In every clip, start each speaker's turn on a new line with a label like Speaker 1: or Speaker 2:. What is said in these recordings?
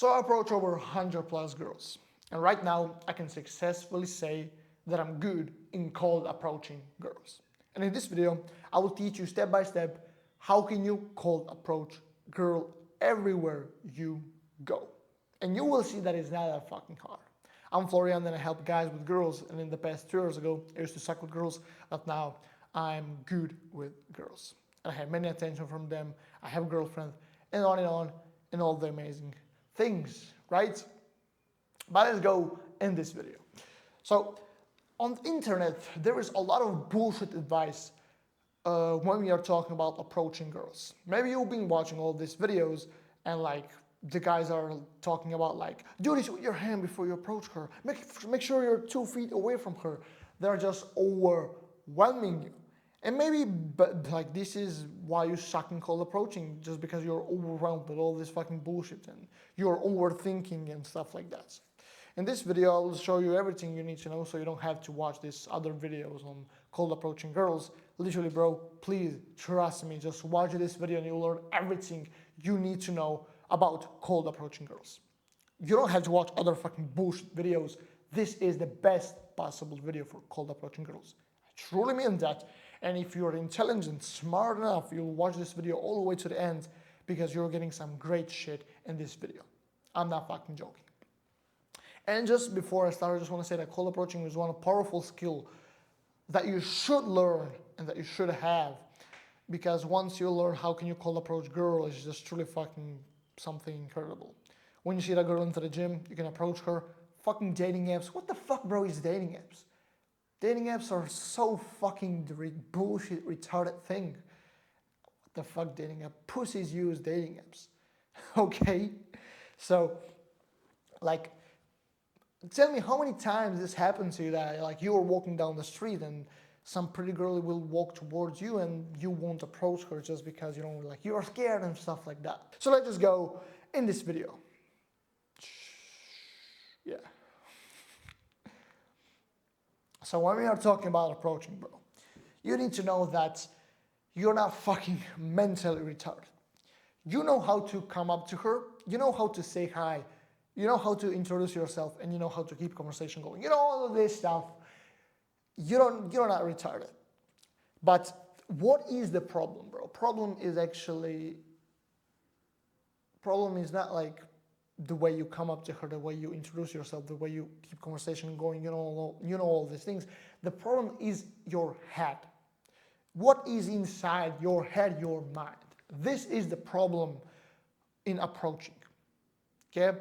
Speaker 1: So I approach over 100 plus girls. And right now I can successfully say that I'm good in cold approaching girls. And in this video, I will teach you step by step how can you cold approach girl everywhere you go. And you will see that it's not that fucking hard. I'm Florian and I help guys with girls, and in the past 2 years ago I used to suck with girls, but now I'm good with girls. I have many attention from them, I have a girlfriend, and on, and all the amazing things, right? But let's go in this video. So on the internet, there is a lot of bullshit advice when we are talking about approaching girls. Maybe you've been watching all these videos and like the guys are talking about like, do this with your hand before you approach her. Make sure you're 2 feet away from her. They're just overwhelming you. And maybe, but like this is why you suck in cold approaching, just because you're overwhelmed with all this fucking bullshit and you're overthinking and stuff like that. In this video, I will show you everything you need to know so you don't have to watch these other videos on cold approaching girls. Literally, bro, please trust me, just watch this video and you'll learn everything you need to know about cold approaching girls. You don't have to watch other fucking bullshit videos. This is the best possible video for cold approaching girls. I truly mean that. And if you're intelligent, smart enough, you'll watch this video all the way to the end because you're getting some great shit in this video. I'm not fucking joking. And just before I start, I just want to say that cold approaching is one powerful skill that you should learn and that you should have, because once you learn how can you cold approach girl, it's just truly fucking something incredible. When you see that girl into the gym, you can approach her. Fucking dating apps. What the fuck, bro, is dating apps? Dating apps are so fucking bullshit, retarded thing. What the fuck, dating app? Pussies use dating apps. Okay? So, like, tell me how many times this happened to you that like you were walking down the street and some pretty girl will walk towards you and you won't approach her just because you don't like you're scared and stuff like that. So let's just go in this video. Yeah. So when we are talking about approaching, bro, you need to know that you're not fucking mentally retarded. You know how to come up to her, you know how to say hi, you know how to introduce yourself, and you know how to keep conversation going. You know all of this stuff. You're not retarded. But what is the problem, bro? Problem is not like the way you come up to her, the way you introduce yourself, the way you keep conversation going, you know all these things. The problem is your head. What is inside your head, your mind? This is the problem in approaching, okay?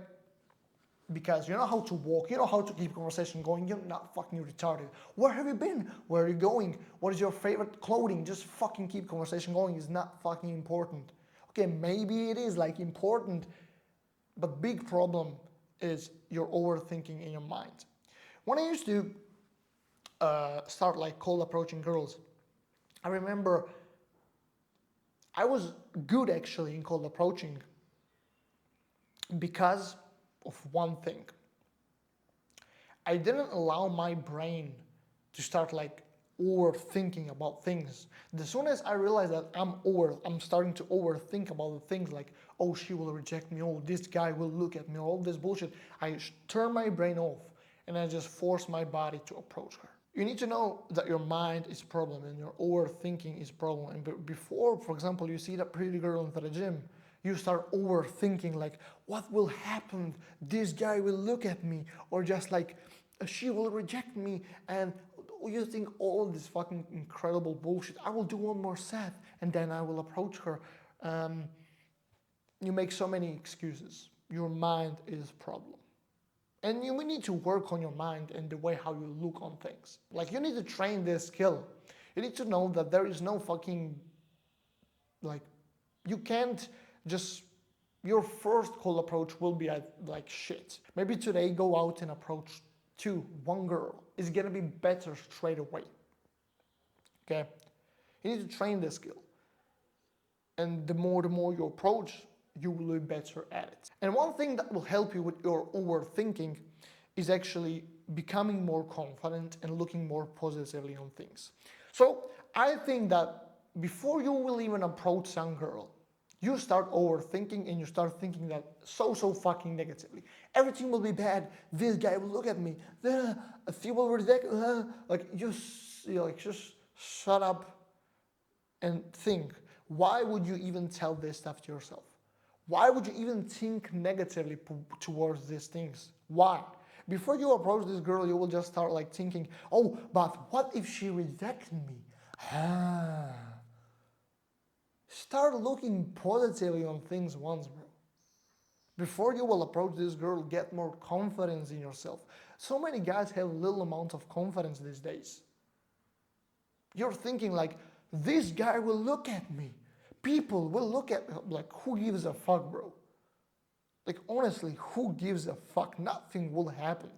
Speaker 1: Because you know how to walk, you know how to keep conversation going, you're not fucking retarded. Where have you been? Where are you going? What is your favorite clothing? Just fucking keep conversation going. It's not fucking important. Okay, maybe it is like important, but big problem is your overthinking in your mind. When I used to start like cold approaching girls, I remember I was good actually in cold approaching because of one thing. I didn't allow my brain to start like overthinking about things. As soon as I realized that I'm starting to overthink about the things like, oh, she will reject me, oh, this guy will look at me, all this bullshit, I turn my brain off and I just force my body to approach her. You need to know that your mind is a problem and your overthinking is a problem. And before, for example, you see that pretty girl in the gym, you start overthinking like, what will happen? This guy will look at me, or just like, she will reject me, and you think all this fucking incredible bullshit. I will do one more set, and then I will approach her. You make so many excuses. Your mind is a problem. And we need to work on your mind and the way how you look on things. Like, you need to train this skill. You need to know that there is no fucking, like, you can't just, your first cold approach will be like shit. Maybe today go out and approach one girl. It's gonna be better straight away. Okay? You need to train this skill. And the more you approach, you will be better at it. And one thing that will help you with your overthinking is actually becoming more confident and looking more positively on things. So I think that before you will even approach some girl, You start overthinking and you start thinking that so fucking negatively. Everything will be bad. This guy will look at me. She will reject. Like just shut up and think. Why would you even tell this stuff to yourself? Why would you even think negatively towards these things? Why? Before you approach this girl, you will just start like thinking, oh, but what if she rejects me? Start looking positively on things once, bro. Before you will approach this girl, get more confidence in yourself. So many guys have little amount of confidence these days. You're thinking like, this guy will look at me. People will look at, like, who gives a fuck, bro? Like, honestly, who gives a fuck? Nothing will happen.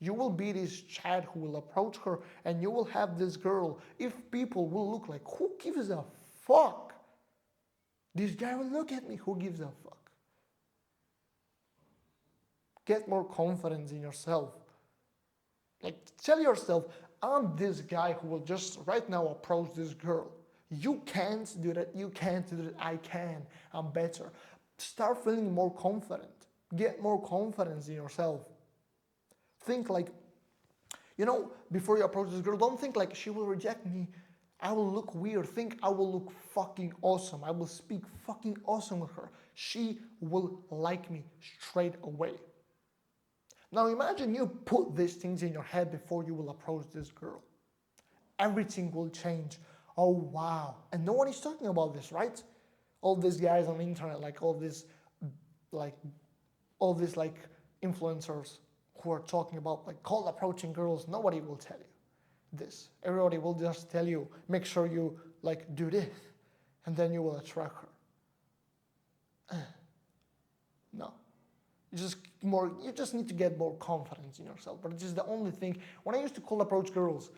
Speaker 1: You will be this Chad who will approach her and you will have this girl. If people will look like, who gives a fuck? This guy will look at me, who gives a fuck? Get more confidence in yourself. Like, tell yourself, I'm this guy who will just right now approach this girl. You can't do that, you can't do that, I can, I'm better. Start feeling more confident. Get more confidence in yourself. Think like, before you approach this girl, don't think like she will reject me. I will look weird. Think I will look fucking awesome. I will speak fucking awesome with her. She will like me straight away. Now imagine you put these things in your head before you will approach this girl. Everything will change. Oh wow. And no one is talking about this, right? All these guys on the internet, like all these influencers who are talking about like cold approaching girls, nobody will tell you this. Everybody will just tell you, make sure you like do this, and then you will attract her. No. You just need to get more confidence in yourself. But it's just the only thing. When I used to cold approach girls,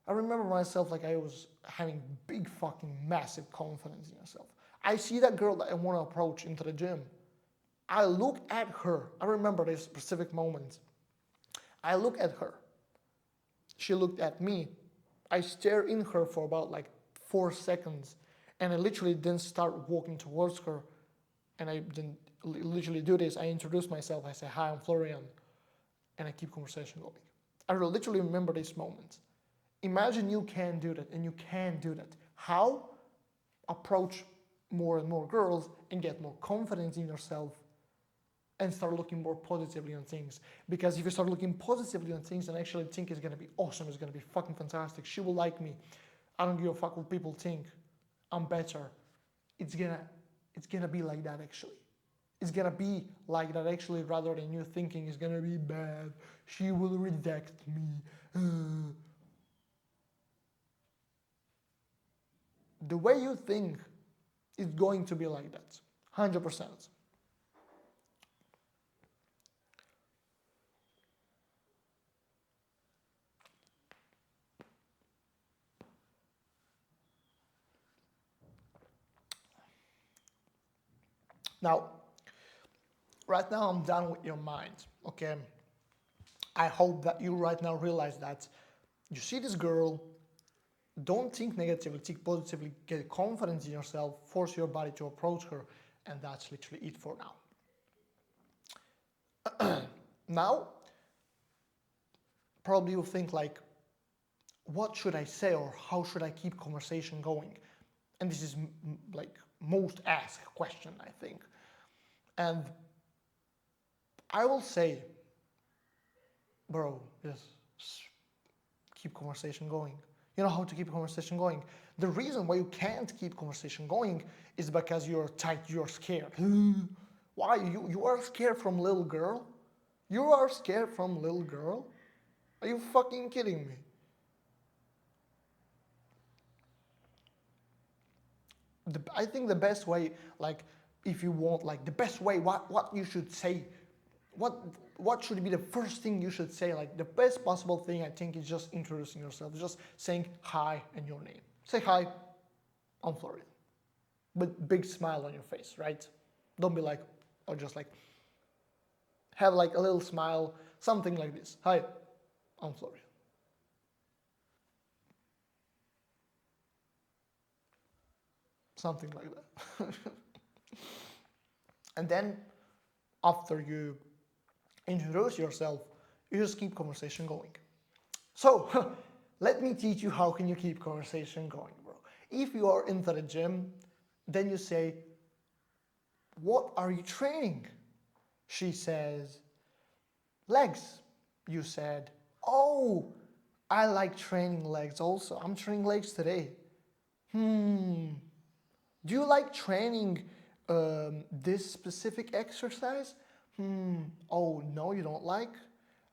Speaker 1: I remember myself like I was having big fucking massive confidence in yourself. I see that girl that I want to approach into the gym. I look at her. I remember this specific moment. I look at her. She looked at me. I stare in her for about like 4 seconds. And I literally then start walking towards her. And I didn't literally do this. I introduce myself. I say, hi, I'm Florian. And I keep conversation going. I literally remember this moment. Imagine you can do that, and you can do that. How? Approach more and more girls and get more confidence in yourself and start looking more positively on things. Because if you start looking positively on things and actually think it's going to be awesome, it's going to be fucking fantastic, she will like me, I don't give a fuck what people think, I'm better, it's gonna be like that actually. It's gonna be like that actually, rather than you thinking it's gonna be bad, she will reject me. The way you think is going to be like that, 100%. Now, right now I'm done with your mind, okay? I hope that you right now realize that you see this girl, don't think negatively, think positively, get confidence in yourself, force your body to approach her, and that's literally it for now. Now, probably you'll think like, what should I say or how should I keep conversation going? And this is like most asked question, I think. And I will say, bro, just keep conversation going. You know how to keep conversation going. The reason why you can't keep conversation going is because you're tight, you're scared. Why? You are scared from little girl? You are scared from little girl? Are you fucking kidding me? I think the best way, like, if you want, like, the best way, what you should say, what should be the first thing you should say? Like, the best possible thing, I think, is just introducing yourself, just saying hi and your name. Say hi, I'm Florian. With big smile on your face, right? Don't be like, or just like, have like a little smile, something like this. Hi, I'm Florian. Something like that. And then after you introduce yourself, you just keep conversation going. So let me teach you how can you keep conversation going, bro. If you are into the gym, then you say, what are you training? She says, legs. You said, oh, I like training legs also. I'm training legs today. Do you like training this specific exercise? Oh, no, you don't like?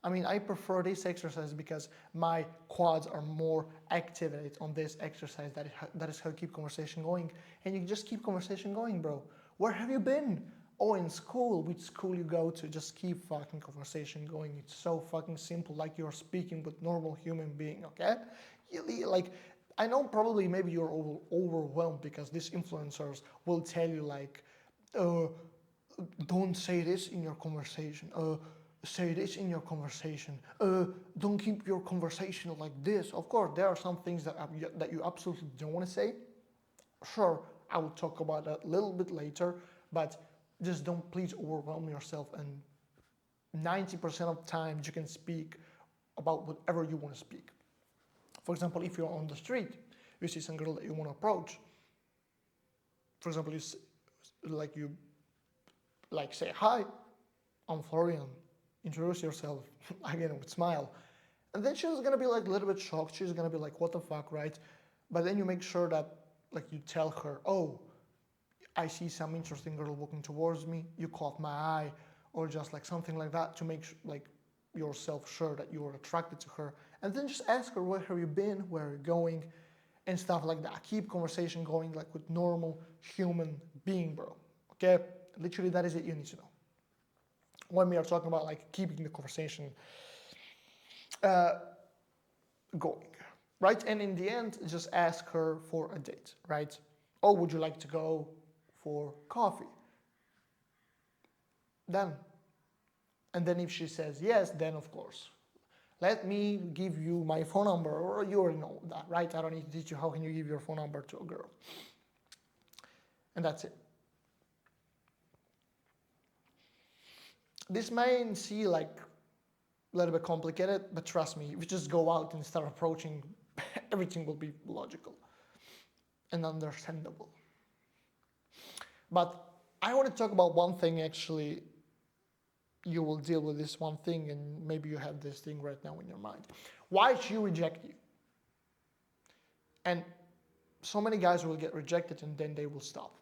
Speaker 1: I mean, I prefer this exercise because my quads are more activated on this exercise. That is how you keep conversation going. And you just keep conversation going, bro. Where have you been? Oh, in school. Which school you go to? Just keep fucking conversation going. It's so fucking simple, like you're speaking with normal human being, okay? Like, I know probably maybe you're overwhelmed because these influencers will tell you like, don't say this in your conversation. Say this in your conversation. Don't keep your conversation like this. Of course, there are some things that you absolutely don't want to say. Sure, I will talk about that a little bit later, but just don't please overwhelm yourself. And 90% of the time you can speak about whatever you want to speak. For example, if you're on the street, you see some girl that you want to approach. For example, you say, hi, I'm Florian. Introduce yourself, again with smile. And then she's gonna be like a little bit shocked. She's gonna be like, what the fuck, right? But then you make sure that like you tell her, oh, I see some interesting girl walking towards me. You caught my eye, or just like something like that to make like yourself sure that you are attracted to her. And then just ask her, where have you been? Where are you going? And stuff like that. Keep conversation going like with normal human being, bro. Okay? Literally, that is it you need to know. When we are talking about like keeping the conversation going, right? And in the end, just ask her for a date, right? Oh, would you like to go for coffee? Then, and then if she says yes, then of course, let me give you my phone number, or you already know that, right? I don't need to teach you how can you give your phone number to a girl. And that's it. This may seem like a little bit complicated, but trust me, if you just go out and start approaching, everything will be logical and understandable. But I want to talk about one thing actually. You will deal with this one thing, and maybe you have this thing right now in your mind. Why she reject you? And so many guys will get rejected and then they will stop.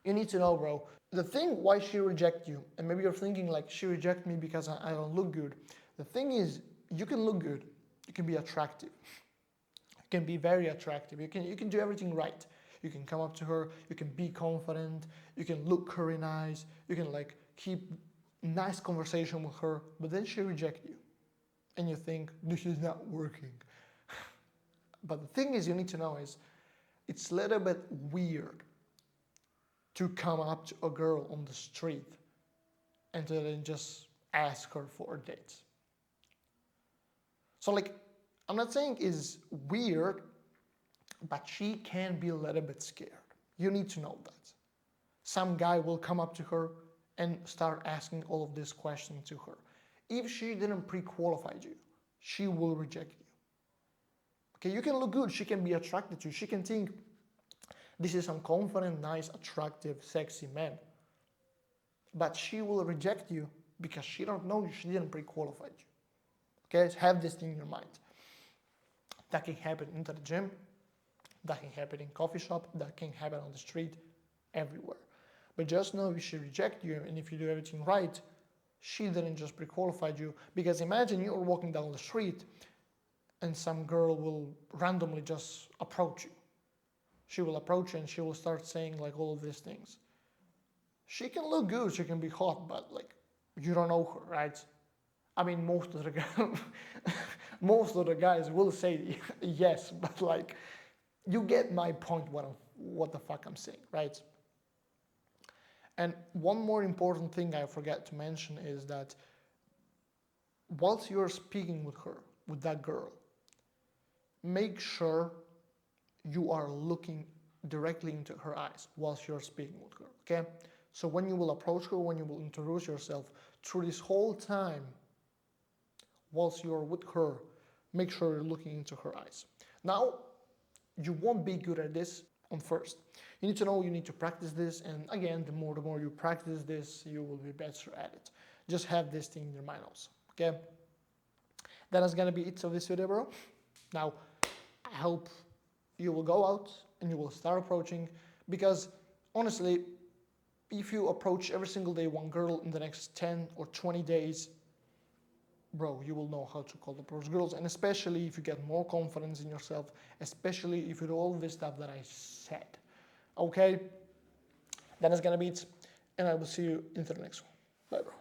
Speaker 1: You need to know, bro, the thing why she reject you, and maybe you're thinking like she reject me because I don't look good. The thing is, you can look good, you can be attractive, you can be very attractive, you can do everything right. You can come up to her, you can be confident, you can look her in eyes, you can like keep nice conversation with her, but then she reject you. And you think, this is not working. But the thing is, you need to know is, it's a little bit weird to come up to a girl on the street and to then just ask her for a date. So like, I'm not saying it's weird, but she can be a little bit scared. You need to know that. Some guy will come up to her and start asking all of these questions to her. If she didn't pre-qualify you, she will reject you. Okay, you can look good, she can be attracted to you, she can think this is some confident, nice, attractive, sexy man. But she will reject you because she don't know you, she didn't pre-qualify you. Okay, so have this thing in your mind. That can happen in the gym, that can happen in coffee shop, that can happen on the street, everywhere. But just know if she reject you and if you do everything right, she didn't just pre-qualify you. Because imagine you're walking down the street and some girl will randomly just approach you. She will approach you and she will start saying like all of these things. She can look good, she can be hot, but like you don't know her, right? I mean, most of the guys will say yes, but like you get my point. What the fuck I'm saying, right? And one more important thing I forgot to mention is that whilst you're speaking with her, with that girl, make sure you are looking directly into her eyes whilst you're speaking with her, okay? So when you will approach her, when you will introduce yourself, through this whole time, whilst you're with her, make sure you're looking into her eyes. Now, you won't be good at this on first. You need to know, you need to practice this, and again, the more you practice this, you will be better at it. Just have this thing in your mind also, okay? That is gonna be it of this video, bro. Now, I hope you will go out and you will start approaching, because honestly, if you approach every single day one girl in the next 10 or 20 days, bro, you will know how to call approach girls, and especially if you get more confidence in yourself, especially if you do all this stuff that I said. Okay? That is gonna be it, and I will see you in the next one. Bye, bro.